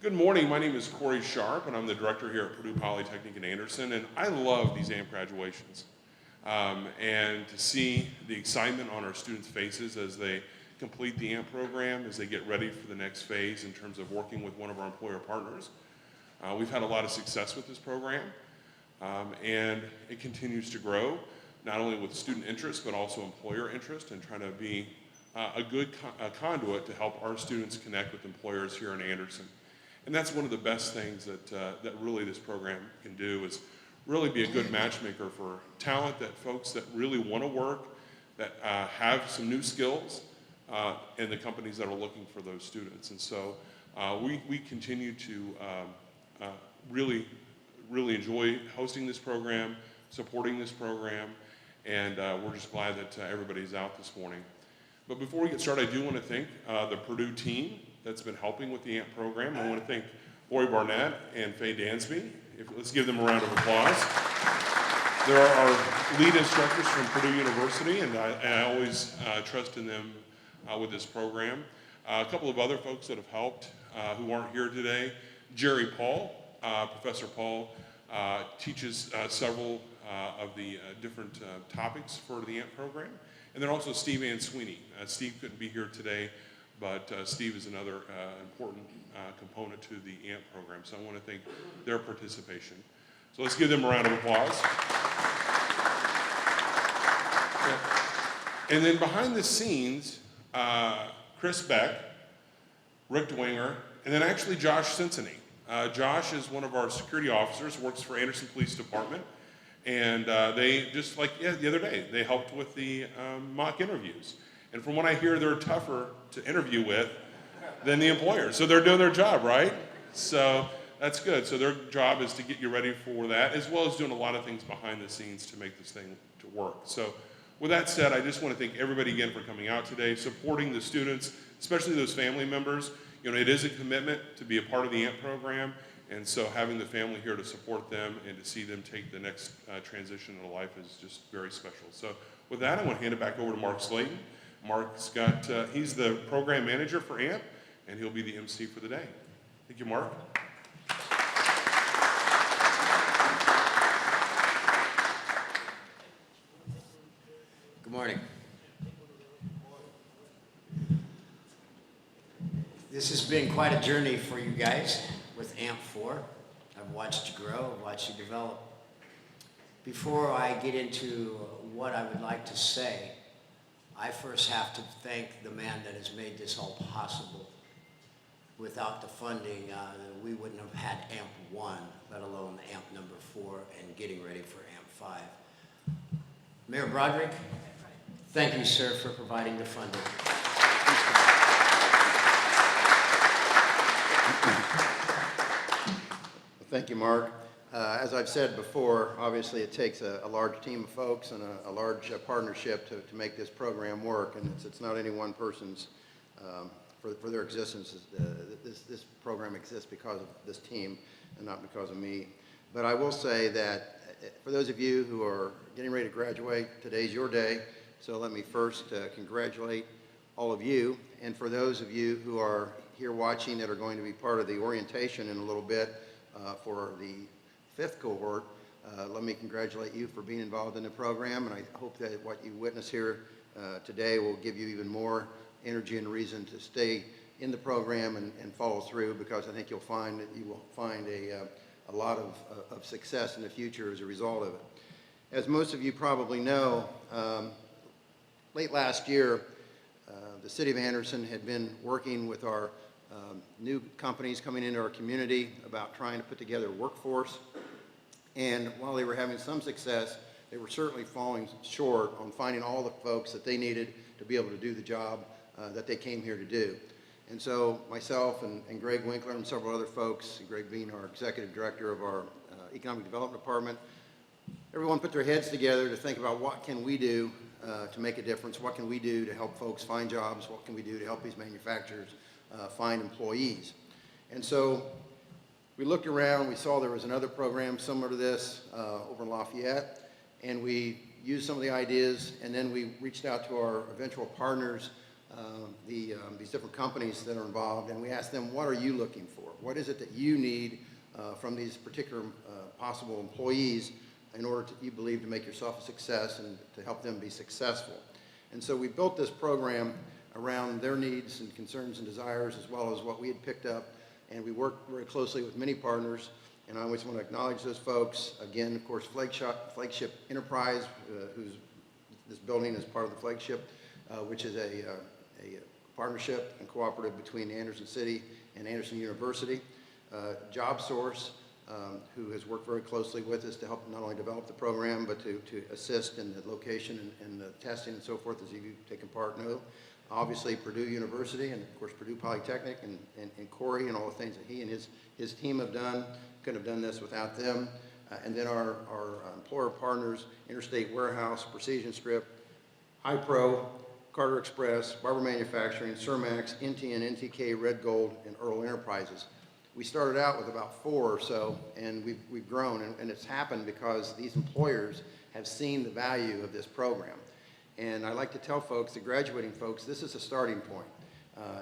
Good morning, my name is Corey Sharp, and I'm the director here at Purdue Polytechnic in Anderson, and I love these AMP graduations. And to see the excitement on our students' faces as they complete the AMP program, as they get ready for the next phase in terms of working with one of our employer partners. We've had a lot of success with this program, and it continues to grow, not only with student interest, but also employer interest, and trying to be a good conduit to help our students connect with employers here in Anderson. And that's one of the best things that really this program can do, is really be a good matchmaker for talent, that folks that really want to work, that have some new skills, and the companies that are looking for those students. And so we continue to really enjoy hosting this program, supporting this program, and we're just glad that everybody's out this morning. But before we get started, I do want to thank the Purdue team that's been helping with the AMP program. I want to thank Lori Barnett and Faye Dansby. Let's give them a round of applause. They're our lead instructors from Purdue University, and I always trust in them with this program. A couple of other folks that have helped who aren't here today. Jerry Paul, Professor Paul, teaches several of the different topics for the AMP program. And then also Steve Ann Sweeney. Steve couldn't be here today, but Steve is another important component to the AMP program. So I want to thank their participation. So let's give them a round of applause. And then behind the scenes, Chris Beck, Rick Dwenger, and then actually Josh Cincinnati. Josh is one of our security officers, works for Anderson Police Department. And they, just like the other day, they helped with the mock interviews. And from what I hear, they're tougher to interview with than the employers. So they're doing their job, right? So that's good. So their job is to get you ready for that, as well as doing a lot of things behind the scenes to make this thing to work. So with that said, I just want to thank everybody again for coming out today, supporting the students, especially those family members. You know, it is a commitment to be a part of the AMP program. And so having the family here to support them and to see them take the next transition in life is just very special. So with that, I want to hand it back over to Mark Slayton. Mark's got, he's the program manager for AMP, and he'll be the MC for the day. Thank you, Mark. Good morning. This has been quite a journey for you guys with AMP4. I've watched you grow, I've watched you develop. Before I get into what I would like to say, I first have to thank the man that has made this all possible. Without the funding, we wouldn't have had AMP1, let alone AMP number 4 and getting ready for AMP5. Mayor Broderick, thank you, sir, for providing the funding. Thank you, Mark. As I've said before, obviously it takes a large team of folks and a large partnership to make this program work, and it's not any one person's, for their existence. This program exists because of this team and not because of me. But I will say that for those of you who are getting ready to graduate, today's your day, so let me first congratulate all of you. And for those of you who are here watching that are going to be part of the orientation in a little bit, for the 5th cohort, let me congratulate you for being involved in the program, and I hope that what you witness here today will give you even more energy and reason to stay in the program and follow through, because I think you'll find that you will find a lot of success in the future as a result of it. As most of you probably know, late last year, the City of Anderson had been working with our new companies coming into our community about trying to put together a workforce. And while they were having some success, they were certainly falling short on finding all the folks that they needed to be able to do the job that they came here to do. And so myself and Greg Winkler and several other folks, Greg being our executive director of our economic development department, everyone put their heads together to think about what can we do to make a difference, what can we do to help folks find jobs, what can we do to help these manufacturers find employees. And so we looked around, we saw there was another program similar to this over in Lafayette, and we used some of the ideas, and then we reached out to our eventual partners these different companies that are involved, and we ask them, what are you looking for? What is it that you need from these particular possible employees in order to, you believe, to make yourself a success and to help them be successful? And so we built this program around their needs and concerns and desires, as well as what we had picked up, and we worked very closely with many partners, and I always want to acknowledge those folks. Again, of course, Flagship Enterprise, this building is part of the Flagship, which is a partnership and cooperative between Anderson City and Anderson University. JobSource, who has worked very closely with us to help not only develop the program, but to assist in the location and the testing and so forth, as you've taken part know. Obviously, Purdue University, and of course, Purdue Polytechnic, and Corey, and all the things that he and his team have done. Couldn't have done this without them. And then our employer partners, Interstate Warehouse, Precision Strip, iPro, Carter Express, Barber Manufacturing, Cermax, NTN, NTK, Red Gold, and Earl Enterprises. We started out with about 4 or so, and we've grown, and it's happened because these employers have seen the value of this program. And I like to tell folks, the graduating folks, this is a starting point.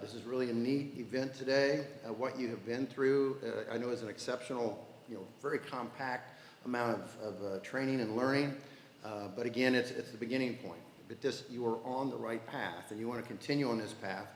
This is really a neat event today. What you have been through, I know is an exceptional, very compact amount of training and learning. But again, it's the beginning point. But you are on the right path, and you want to continue on this path.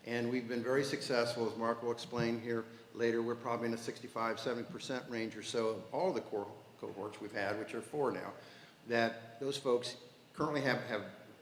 And we've been very successful, as Mark will explain here later. We're probably in the 65-70% range or so of all the cohorts we've had, which are 4 now, that those folks currently have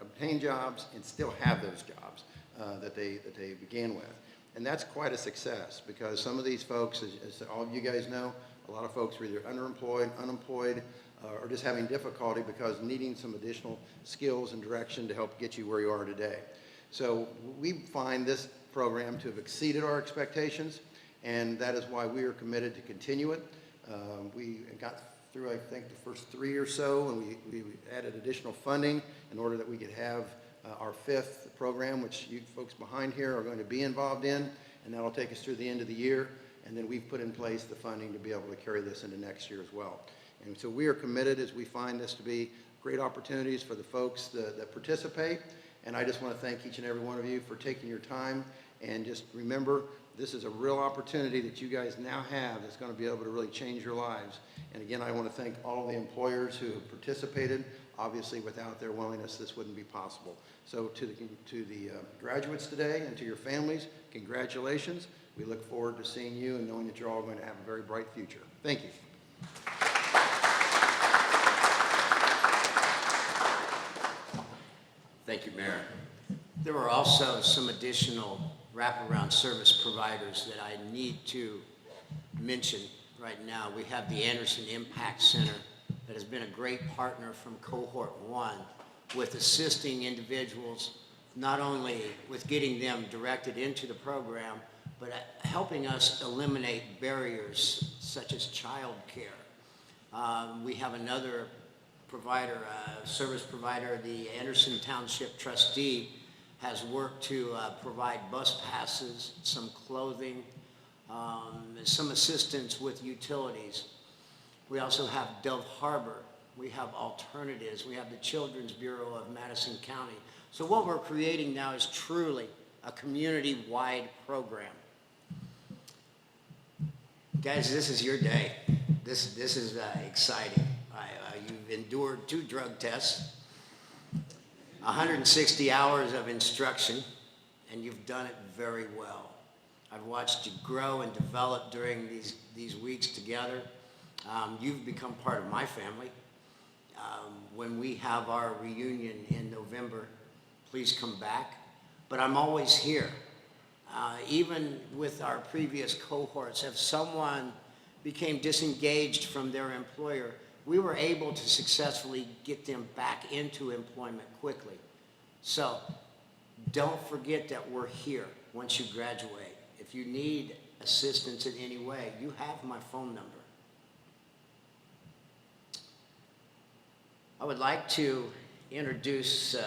obtained jobs and still have those jobs that they began with. And that's quite a success, because some of these folks, as all of you guys know, a lot of folks are either underemployed, unemployed, or just having difficulty because needing some additional skills and direction to help get you where you are today. So we find this program to have exceeded our expectations, and that is why we are committed to continue it. We got through, I think, the first 3 or so, and we added additional funding in order that we could have our 5th program, which you folks behind here are going to be involved in, and that'll take us through the end of the year. And then we've put in place the funding to be able to carry this into next year as well. And so we are committed, as we find this to be great opportunities for the folks that participate. And I just want to thank each and every one of you for taking your time. And just remember, this is a real opportunity that you guys now have that's going to be able to really change your lives. And again, I want to thank all of the employers who have participated. Obviously, without their willingness, this wouldn't be possible. So to the graduates today and to your families, congratulations. We look forward to seeing you and knowing that you're all going to have a very bright future. Thank you. Thank you, Mayor. There are also some additional wraparound service providers that I need to mention right now. We have the Anderson Impact Center that has been a great partner from Cohort 1 with assisting individuals, not only with getting them directed into the program, but helping us eliminate barriers such as child care. We have another provider, service provider, the Anderson Township trustee, has worked to provide bus passes, some clothing, some assistance with utilities. We also have Dove Harbor. We have alternatives. We have the Children's Bureau of Madison County. So what we're creating now is truly a community-wide program. Guys, this is your day. This is exciting. You've endured 2 drug tests, 160 hours of instruction, and you've done it very well. I've watched you grow and develop during these weeks together. You've become part of my family. When we have our reunion in November, please come back. But I'm always here. Even with our previous cohorts, if someone became disengaged from their employer, we were able to successfully get them back into employment quickly. So don't forget that we're here once you graduate. If you need assistance in any way, you have my phone number. I would like to introduce,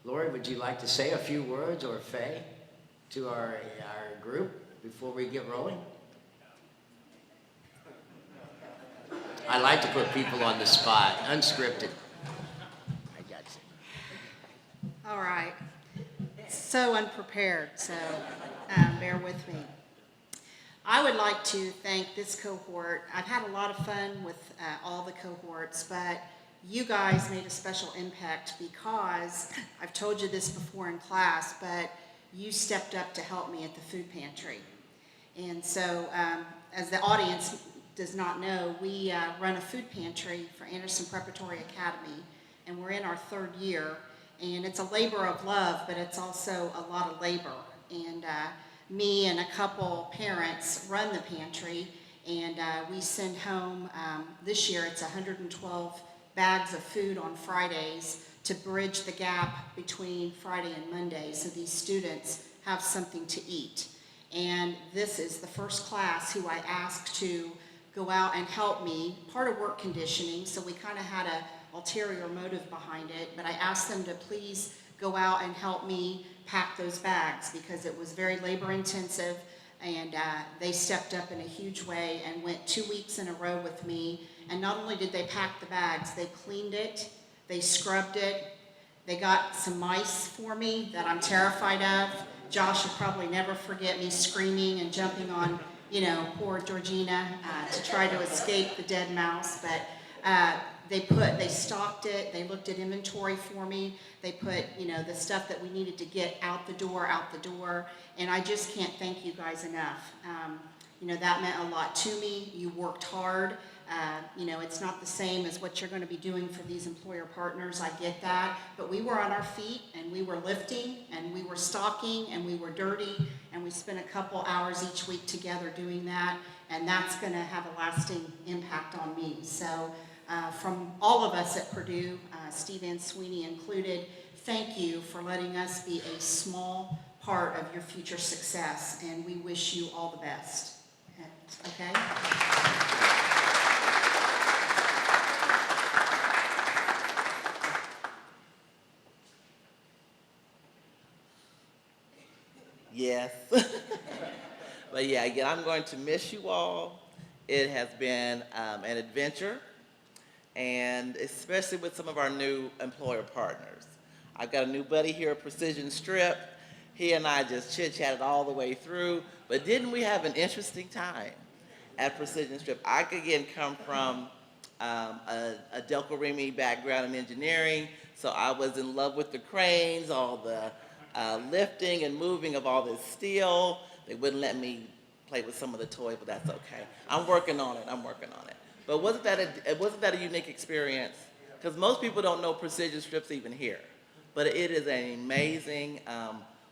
Lori, would you like to say a few words, or Faye, to our group before we get rolling? I like to put people on the spot, unscripted. I got you. All right. so unprepared, so bear with me. I would like to thank this cohort. I've had a lot of fun with all the cohorts, but you guys made a special impact because, I've told you this before in class, but you stepped up to help me at the food pantry. And so, as the audience does not know, we run a food pantry for Anderson Preparatory Academy, and we're in our 3rd year. And it's a labor of love, but it's also a lot of labor. And me and a couple parents run the pantry, and we send home, this year it's 112 bags of food on Fridays to bridge the gap between Friday and Monday so these students have something to eat. And this is the first class who I asked to go out and help me, part of work conditioning, so we kind of had a ulterior motive behind it, but I asked them to please go out and help me pack those bags because it was very labor intensive, and they stepped up in a huge way and went 2 weeks in a row with me. And not only did they pack the bags, they cleaned it, they scrubbed it, they got some mice for me that I'm terrified of. Josh will probably never forget me screaming and jumping on, poor Georgina to try to escape the dead mouse, but they stocked it, they looked at inventory for me, they put, the stuff that we needed to get out the door, and I just can't thank you guys enough. That meant a lot to me. You worked hard. It's not the same as what you're going to be doing for these employer partners, I get that, but we were on our feet, and we were lifting, and we were stocking, and we were dirty, and we spent a couple hours each week together doing that, and that's going to have a lasting impact on me. So from all of us at Purdue, Steve and Sweeney included, thank you for letting us be a small part of your future success, and we wish you all the best. Okay? Yes. But yeah, again, I'm going to miss you all. It has been an adventure, and especially with some of our new employer partners. I've got a new buddy here at Precision Strip. He and I just chit-chatted all the way through, but didn't we have an interesting time at Precision Strip? I, again, come from a Delco Remy background in engineering, so I was in love with the cranes, all the lifting and moving of all this steel. They wouldn't let me play with some of the toys, but that's okay. I'm working on it. But wasn't that a unique experience? Because most people don't know Precision Strips even here. But it is an amazing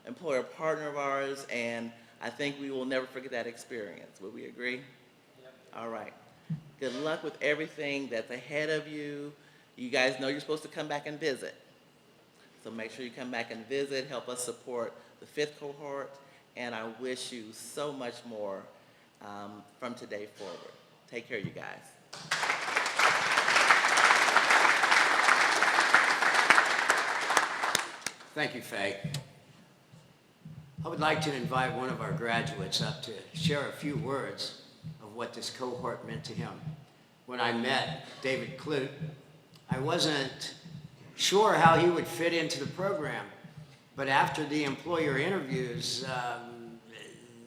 employer partner of ours, and I think we will never forget that experience. Would we agree? Yep. All right. Good luck with everything that's ahead of you. You guys know you're supposed to come back and visit. So make sure you come back and visit, help us support the 5th cohort, and I wish you so much more from today forward. Take care, you guys. Thank you, Faye. I would like to invite one of our graduates up to share a few words of what this cohort meant to him. When I met David Clute, I wasn't sure how he would fit into the program, but after the employer interviews,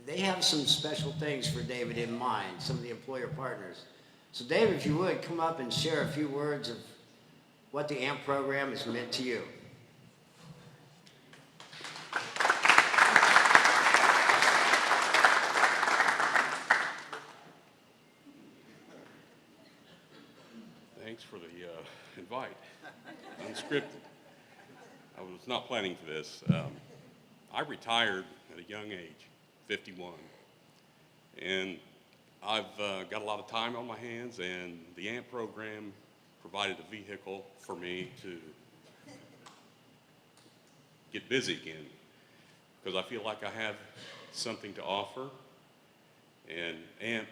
they have some special things for David in mind, some of the employer partners. So David, if you would, come up and share a few words of what the AMP program has meant to you. Thanks for the invite. Unscripted. I was not planning for this. I retired at a young age, 51, and I've got a lot of time on my hands, and the AMP program provided a vehicle for me to get busy again, because I feel like I have something to offer. And AMP,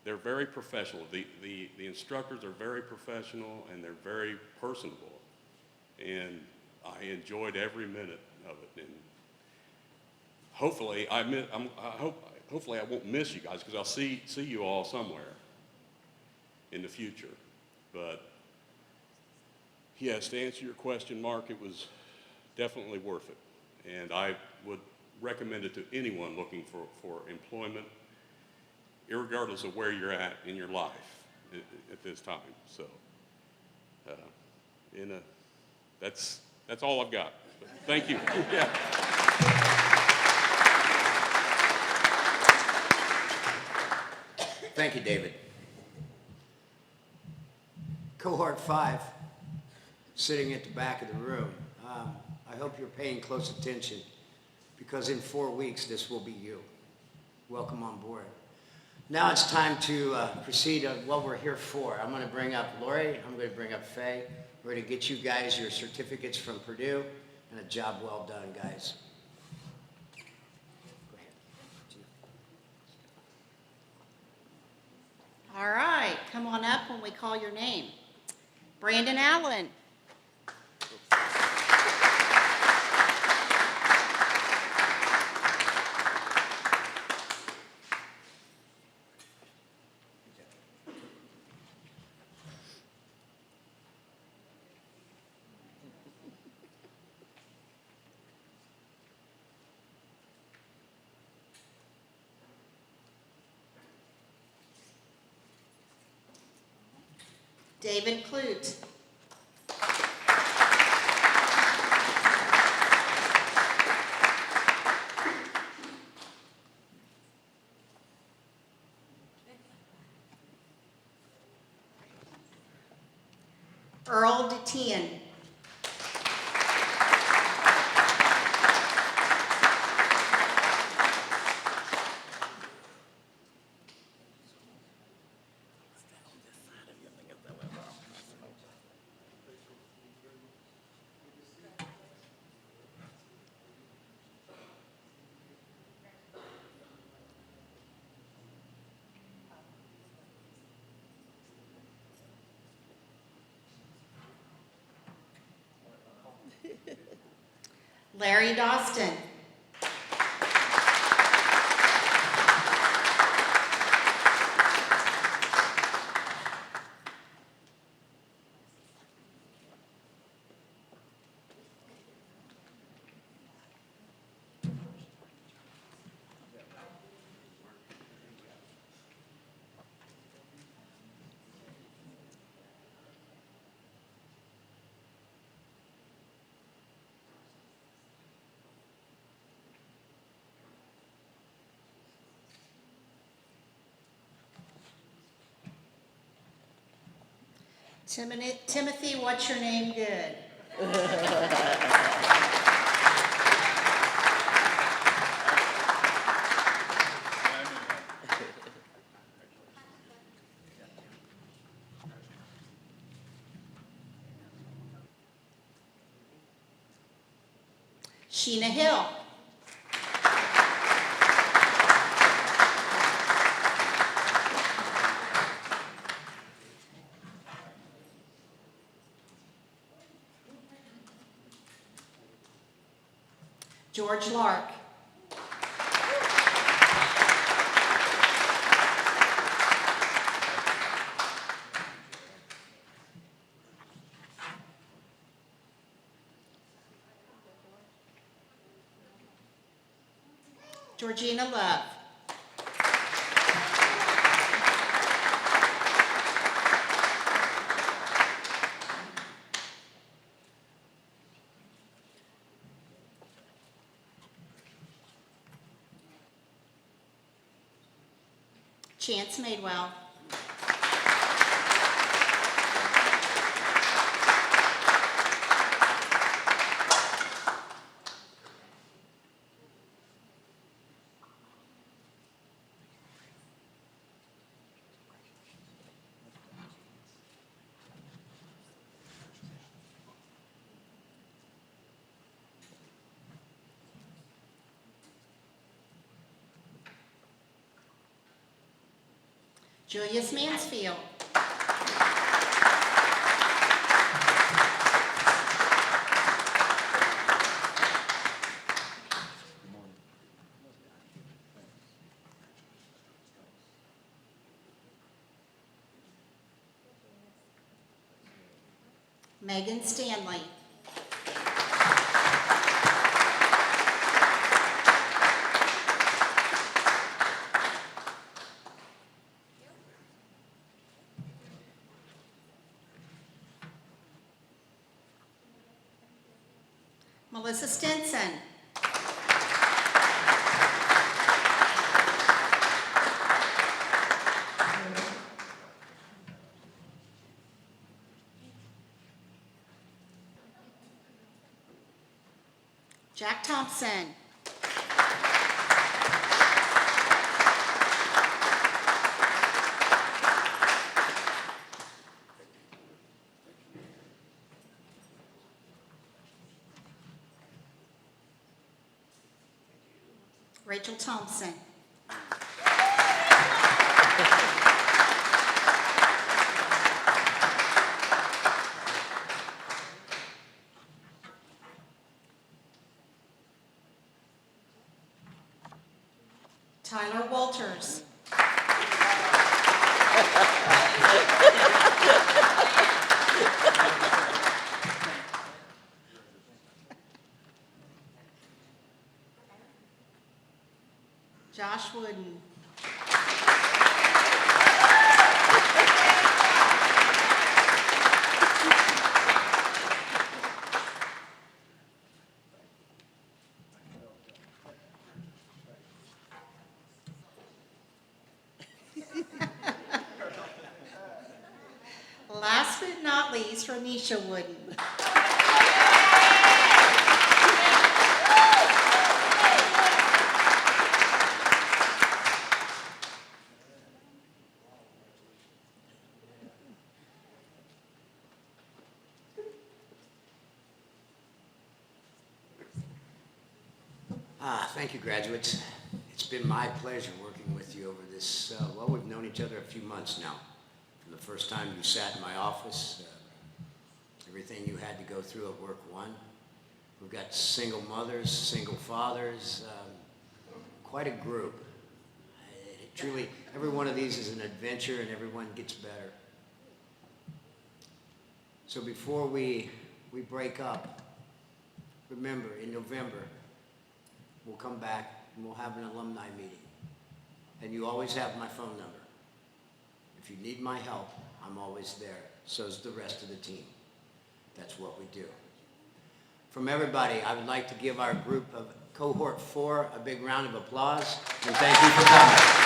they're very professional. The instructors are very professional, and they're very personable. And I enjoyed every minute of it. And hopefully, hopefully I won't miss you guys, because I'll see you all somewhere in the future. But yes, to answer your question, Mark, it was definitely worth it. And I would recommend it to anyone looking for employment, irregardless of where you're at in your life at this time. So, that's all I've got. But thank you. Yeah. Thank you, David. Cohort 5, sitting at the back of the room. I hope you're paying close attention, because in 4 weeks, this will be you. Welcome on board. Now it's time to proceed on what we're here for. I'm going to bring up Lori. I'm going to bring up Faye. We're going to get you guys your certificates from Purdue, and a job well done, guys. Go ahead. All right, come on up when we call your name. Brandon Allen. David Clute. Earl DeTien. Larry Dostin. Timothy, what's your name good? Sheena Hill. George Lark. Georgina Love. Chance Madewell. Julius Mansfield. Megan Stanley. Melissa Stinson. Jack Thompson. Rachel Thompson. Tyler Walters. Josh Wooden. Last but not least, Ronisha Wooden. Thank you, graduates. It's been my pleasure working with you over this, well, we've known each other a few months now. From the first time you sat in my office, everything you had to go through at Work One. We've got single mothers, single fathers, quite a group. Truly, every one of these is an adventure and everyone gets better. So before we break up, remember, in November, we'll come back and we'll have an alumni meeting. And you always have my phone number. If you need my help, I'm always there. So's the rest of the team. That's what we do. From everybody, I would like to give our group of Cohort 4 a big round of applause, and thank you for coming.